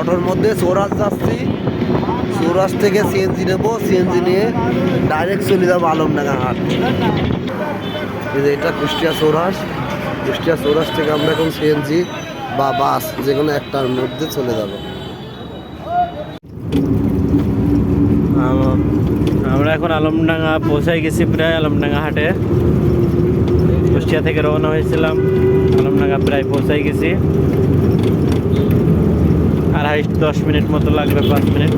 অটোর মধ্যে সৌরাজ যাচ্ছি, সৌরাজ থেকে সিএনজি নেবো, সিএনজি নিয়ে ডাইরেক্ট চলে যাবো আলমডাঙ্গা হাট। এটা কুষ্টিয়া সৌরাজ, কুষ্টিয়া সৌরাজ থেকে আমরা এখন সিএনজি বা বাস যে কোনো একটার মধ্যে চলে যাব। আমরা এখন আলমডাঙ্গা পৌঁছাই গেছি, প্রায় আলমডাঙ্গা হাটে। কুষ্টিয়া থেকে রওনা হয়েছিলাম, আলমডাঙ্গা প্রায় পৌঁছাই গেছি। আর 10 মিনিট মতো লাগবে, 5 মিনিট।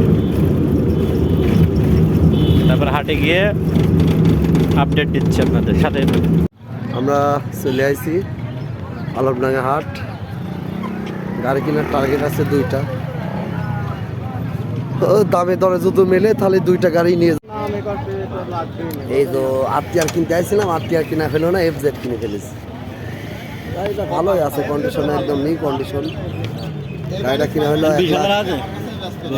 তারপর হাটে গিয়ে আপডেট দিচ্ছি আপনাদের সাথে। আমরা চলে আসছি আলমডাঙ্গা হাট। গাড়ি কেনার টার্গেট আছে 2টা। দামে দরে যদি মেলে তাহলে 2টা গাড়ি নিয়ে এই তো আরটিআর কিনতে আসছিলাম, আরটিআর কিনা ফেলো না, এফজেড কিনে ফেলেছি। গাড়িটা ভালোই আছে, কন্ডিশনে একদম নিউ কন্ডিশন। গাড়িটা কিনা হলো 1,08,000।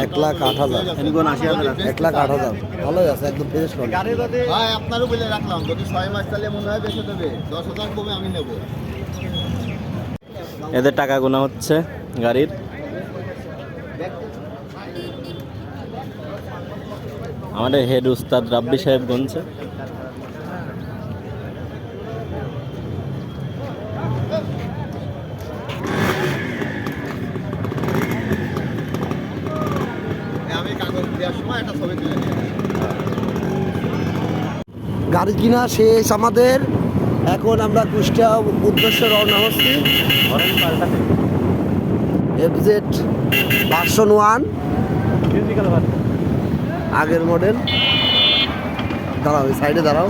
1,08,000 ভালোই আছে, একদম ফ্রেশ কন্ডিশন। আপনারও বলে রাখলাম, যদি 6 মাস তাহলে মনে হয় বেশি দেবে, 10,000 কমে আমি নেব। এদের টাকা গোনা হচ্ছে গাড়ির। আমাদের হেড উস্তাদ রাব্বি সাহেব গুনছে। গাড়ি কিনা শেষ আমাদের, এখন আমরা কুষ্টিয়া উদ্দেশ্যে রওনা হচ্ছি। এফজেড ভার্সন 1 আগের মডেল। দাঁড়াও, সাইডে দাঁড়াও।